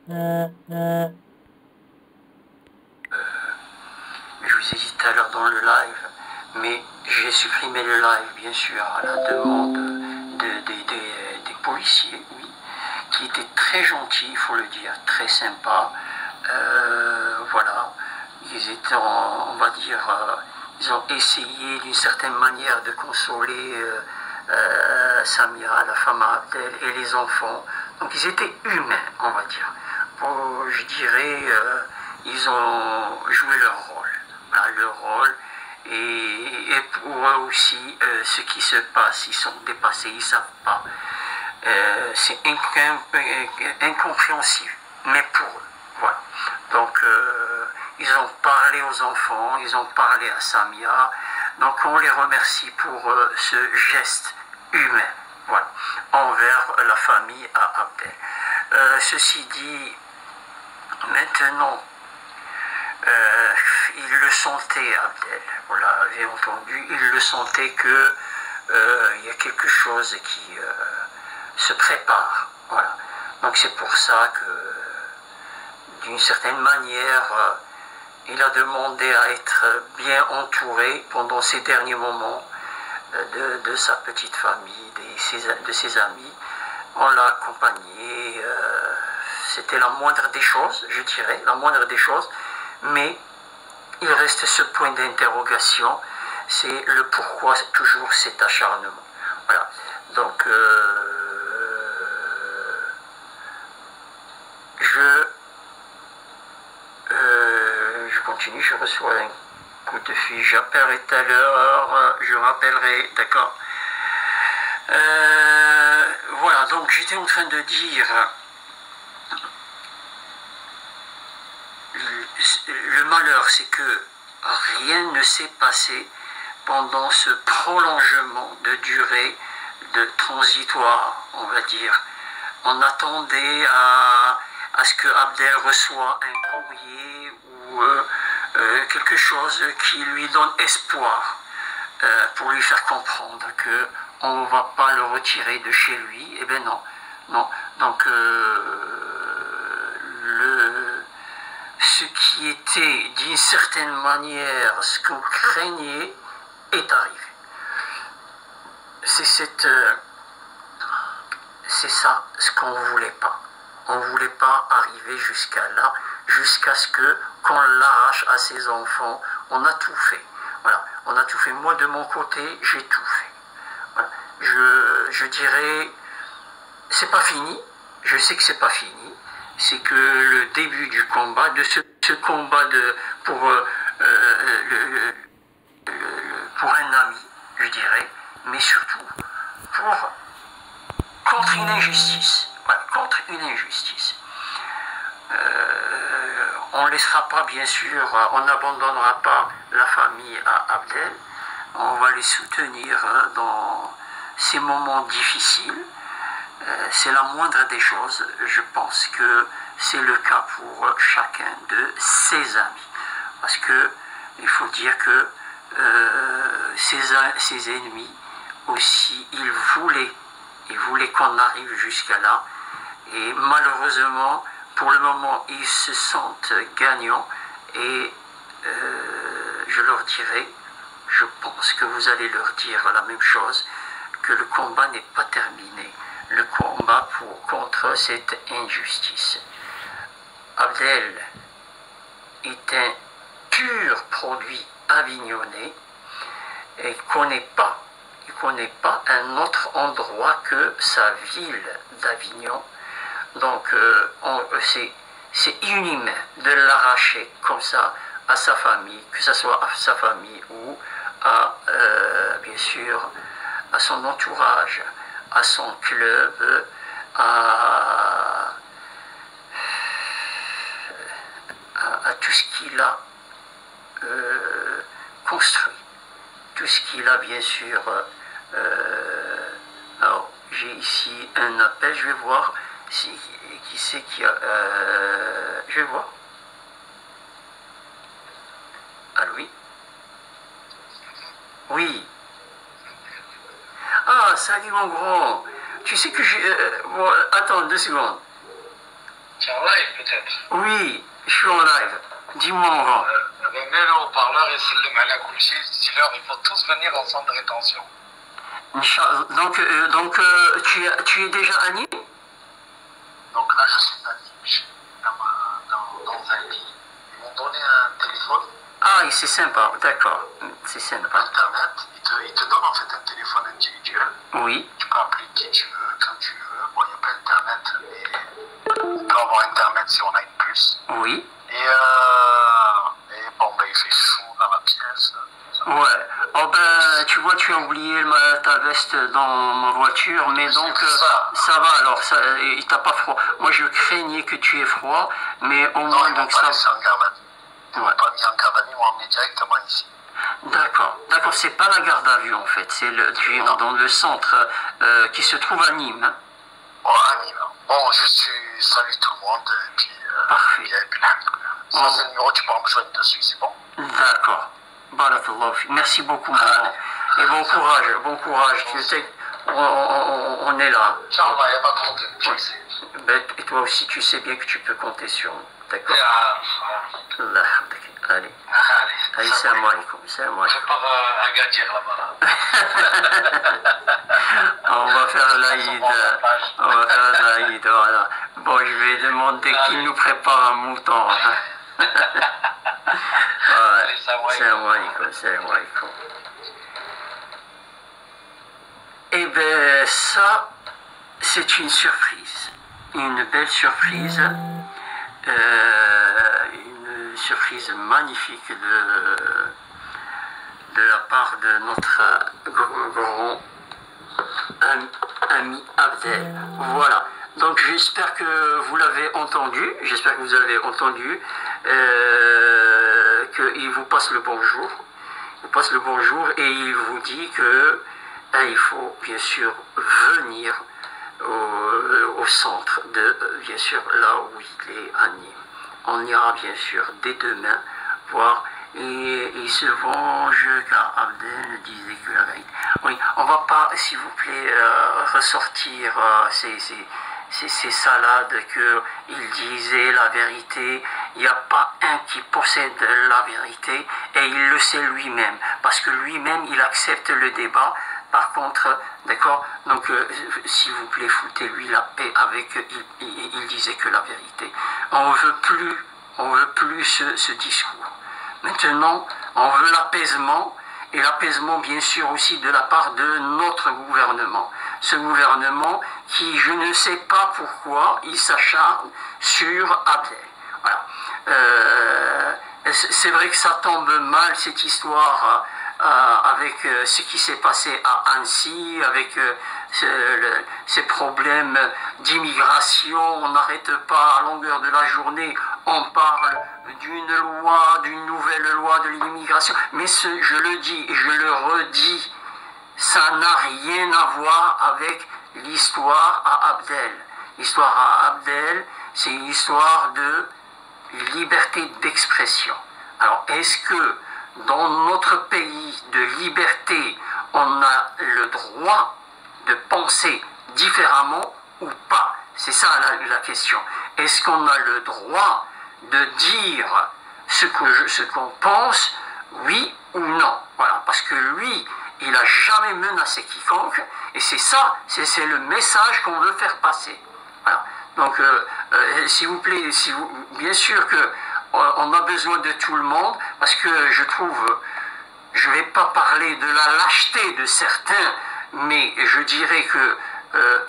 Je vous ai dit tout à l'heure dans le live, mais j'ai supprimé le live, bien sûr, à la demande des policiers, oui, qui étaient très gentils, il faut le dire, très sympas. Voilà, ils étaient, on va dire, ils ont essayé d'une certaine manière de consoler Samia, la femme à Abdel, et les enfants. Donc ils étaient humains, on va dire. Bon, je dirais, ils ont joué leur rôle. Voilà, leur rôle. Et pour eux aussi, ce qui se passe, ils sont dépassés, ils ne savent pas. C'est incompréhensible, mais pour eux. Voilà. Donc, ils ont parlé aux enfants, ils ont parlé à Samia. Donc, on les remercie pour ce geste humain, voilà, envers la famille à Abdel. Ceci dit, maintenant, il le sentait, Abdel, vous l'avez entendu, il le sentait que il y a quelque chose qui se prépare. Voilà. Donc c'est pour ça que, d'une certaine manière, il a demandé à être bien entouré pendant ces derniers moments de sa petite famille, de ses amis. On l'a accompagné, c'était la moindre des choses, je dirais, la moindre des choses, mais il reste ce point d'interrogation, c'est le pourquoi toujours cet acharnement. Voilà. Donc, je continue, je reçois un coup de fil, j'appellerai tout à l'heure, je rappellerai, d'accord. Voilà, donc j'étais en train de dire, le malheur, c'est que rien ne s'est passé pendant ce prolongement de durée de transitoire, on va dire. On attendait à ce que Abdel reçoive un courrier ou quelque chose qui lui donne espoir pour lui faire comprendre qu'on ne va pas le retirer de chez lui. Eh bien non, non. Donc ce qui était d'une certaine manière ce qu'on craignait est arrivé. C'est ça ce qu'on ne voulait pas. On ne voulait pas arriver jusqu'à là, jusqu'à ce qu'on l'arrache à ses enfants. On a tout fait. Voilà, on a tout fait. Moi, de mon côté, j'ai tout fait. Voilà. Je dirais, c'est pas fini. Je sais que c'est pas fini. C'est que le début du combat, de ce combat pour un ami, je dirais, mais surtout contre une injustice. Voilà, contre une injustice. On ne laissera pas, bien sûr, on n'abandonnera pas la famille à Abdel. On va les soutenir dans ces moments difficiles. C'est la moindre des choses. Je pense que c'est le cas pour chacun de ses amis. Parce que il faut dire que ses ennemis aussi, ils voulaient qu'on arrive jusqu'à là. Et malheureusement, pour le moment, ils se sentent gagnants. Et je leur dirai, je pense que vous allez leur dire la même chose, que le combat n'est pas terminé. Le combat contre cette injustice. Abdel est un pur produit avignonnais et il ne connaît pas un autre endroit que sa ville d'Avignon. Donc c'est inhumain de l'arracher comme ça à sa famille, que ce soit à sa famille ou à, bien sûr, à son entourage, à son club, à tout ce qu'il a construit, tout ce qu'il a bien sûr. Alors j'ai ici un appel, je vais voir qui c'est qui a. Je vais voir. Ah oui. Oui. Ah, salut mon grand. Tu sais que j'ai. Bon, attends 2 secondes. Ciao. es en live peut-être? Oui, je suis en live. Dis-moi, on va. Mets le haut-parleur et salam ala kulli. Dis-leur, il faut tous venir en centre de rétention. Donc tu es déjà à Nîmes? Donc là, je suis à Nîmes, je suis dans un lit. Ils m'ont donné un téléphone. Ah, c'est sympa, d'accord. C'est sympa. Internet, ils te donnent en fait un téléphone individuel. Oui. Tu peux appeler qui tu veux, quand tu veux. Bon, il n'y a pas Internet, mais on peut avoir Internet si on a une puce. Oui. Et bon, ben, il fait chaud dans la pièce. Ouais. Oh ben, tu vois, tu as oublié ta veste dans ma voiture, mais donc ça va alors, il t'a pas froid. Moi, je craignais que tu aies froid, mais au moins non, donc ça. Ils m'ont Ouais. pas mis en garde à vue, ils m'ont emmené directement ici. D'accord, d'accord, c'est pas la garde à vue en fait, tu es dans le centre qui se trouve à Nîmes. Hein. Oh, à Nîmes. Bon, juste tu salues tout le monde, et puis. Parfait. Et puis là, ça, c'est le numéro, tu peux me joindre dessus, c'est bon? D'accord. Barakallah. Merci beaucoup, maman. Et bon courage. On est là. Inch'Allah, il n'y a pas de problème, je le sais. Ben, et toi aussi, tu sais bien que tu peux compter sur nous. D'accord. Allah hamdak. Allez. Allez, salam alaikum. Je pars à Gadir là-bas. On va faire l'Aïd. Voilà. Bon, je vais demander qu'il nous prépare un mouton. Ouais. Salam alaikum. Eh bien, ça, c'est une surprise. Une belle surprise. Une surprise magnifique de la part de notre grand ami Abdel. Voilà. Donc j'espère que vous l'avez entendu. J'espère que vous avez entendu qu'il vous passe le bonjour. Il vous passe le bonjour et il vous dit que il faut bien sûr venir au centre de, bien sûr, là où il est à Nîmes. On ira bien sûr dès demain voir et il se venge car Abdel disait que la vérité. Oui, on va pas, s'il vous plaît, ressortir ces salades qu'il disait la vérité. Il n'y a pas un qui possède la vérité et il le sait lui-même parce que lui-même il accepte le débat. Par contre, d'accord, donc s'il vous plaît, foutez-lui la paix avec, il disait que la vérité. On veut plus ce discours. Maintenant, on veut l'apaisement, et l'apaisement bien sûr aussi de la part de notre gouvernement. Ce gouvernement qui, je ne sais pas pourquoi, il s'acharne sur Abdel. Voilà. C'est vrai que ça tombe mal, cette histoire, avec ce qui s'est passé à Annecy, avec ces problèmes d'immigration. On n'arrête pas à longueur de la journée, on parle d'une nouvelle loi de l'immigration. Mais je le dis et je le redis, ça n'a rien à voir avec l'histoire à Abdel. L'histoire à Abdel, c'est une histoire de liberté d'expression. Alors, est-ce que dans notre pays de liberté, on a le droit de penser différemment ou pas? C'est ça la question. Est-ce qu'on a le droit de dire ce qu'on pense, oui ou non? Voilà, parce que lui, il n'a jamais menacé quiconque, et c'est ça, c'est le message qu'on veut faire passer. Voilà. Donc, s'il vous plaît, bien sûr que on a besoin de tout le monde, parce que je trouve, je ne vais pas parler de la lâcheté de certains, mais je dirais que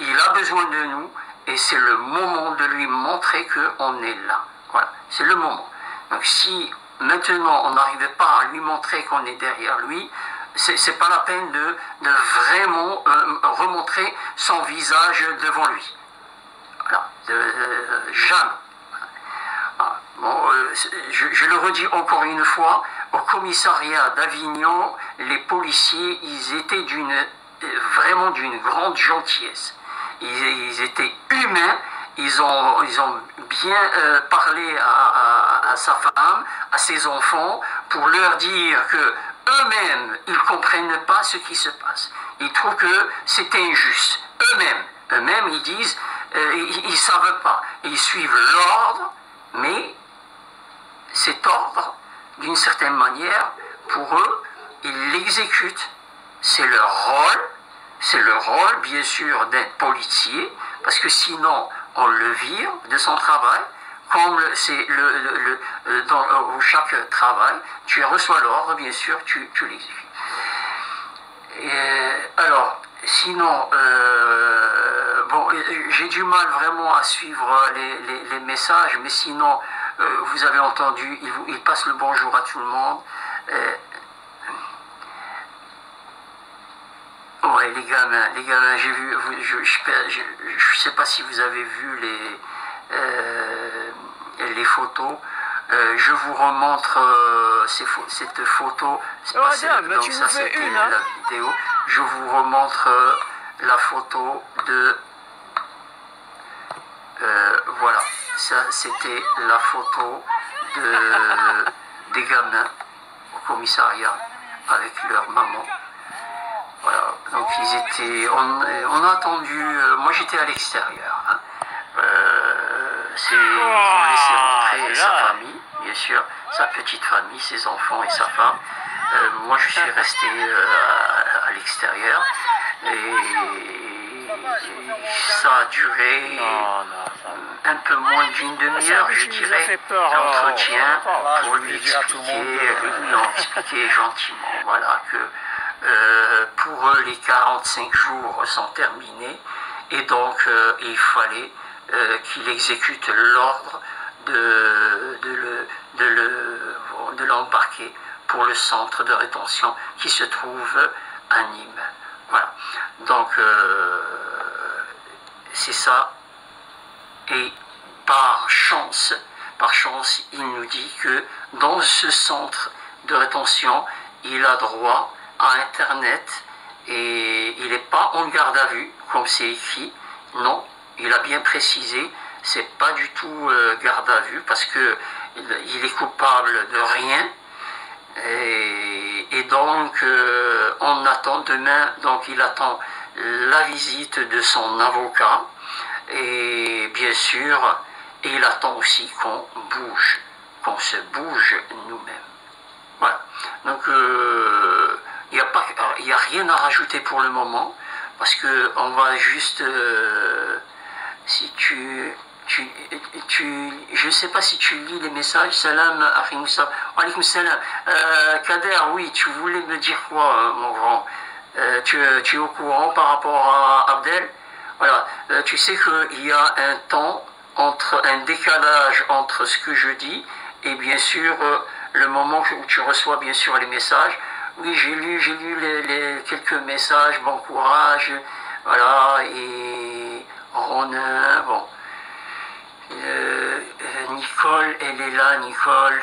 il a besoin de nous, et c'est le moment de lui montrer qu'on est là. Voilà, c'est le moment. Donc si maintenant on n'arrivait pas à lui montrer qu'on est derrière lui, c'est pas la peine de vraiment remontrer son visage devant lui. Voilà, jamais. Bon, je le redis encore une fois, au commissariat d'Avignon, les policiers, ils étaient vraiment d'une grande gentillesse. Ils étaient humains, ils ont bien parlé à sa femme, à ses enfants, pour leur dire que eux-mêmes, ils ne comprennent pas ce qui se passe. Ils trouvent que c'est injuste. Eux-mêmes, ils disent, ils ne savent pas. Ils suivent l'ordre, mais cet ordre, d'une certaine manière, pour eux, ils l'exécutent. C'est leur rôle, bien sûr, d'être policier, parce que sinon, on le vire de son travail. Comme c'est dans chaque travail, tu reçois l'ordre, bien sûr, tu l'exécutes. Alors, sinon, bon, j'ai du mal vraiment à suivre les messages, mais sinon, vous avez entendu, il passe le bonjour à tout le monde. Ouais, les gamins, j'ai vu, je sais pas si vous avez vu les photos. Je vous remontre cette photo. Donc ça c'était la vidéo. Je vous remontre la photo de. Voilà, ça c'était la photo des gamins au commissariat avec leur maman. Voilà, donc ils étaient. On a attendu. Moi j'étais à l'extérieur. Hein. Ils ont laissé rentrer sa famille, bien sûr, sa petite famille, ses enfants et sa femme. Moi je suis resté à l'extérieur et ça a duré un peu moins d'une demi-heure, je dirais, l'entretien pour lui expliquer gentiment, voilà, que pour eux les 45 jours sont terminés et donc il fallait qu'il exécute l'ordre de l'embarquer pour le centre de rétention qui se trouve à Nîmes. Voilà. Donc c'est ça. Et par chance, il nous dit que dans ce centre de rétention, il a droit à Internet et il n'est pas en garde à vue, comme c'est écrit. Non, il a bien précisé, c'est pas du tout garde à vue parce que il est coupable de rien. Et donc, on attend demain, donc il attend la visite de son avocat et bien sûr, il attend aussi qu'on se bouge nous-mêmes. Voilà. Donc, il n'y a rien à rajouter pour le moment parce que on va juste, si je ne sais pas si tu lis les messages. Salam, alaykoum salam. Kader, oui, tu voulais me dire quoi, mon grand? Tu es au courant par rapport à Abdel? Voilà, tu sais qu'il y a un décalage entre ce que je dis et bien sûr le moment où tu reçois bien sûr les messages. Oui, j'ai lu les quelques messages, bon courage, voilà, et Ronin, bon. Nicole, elle est là, Nicole.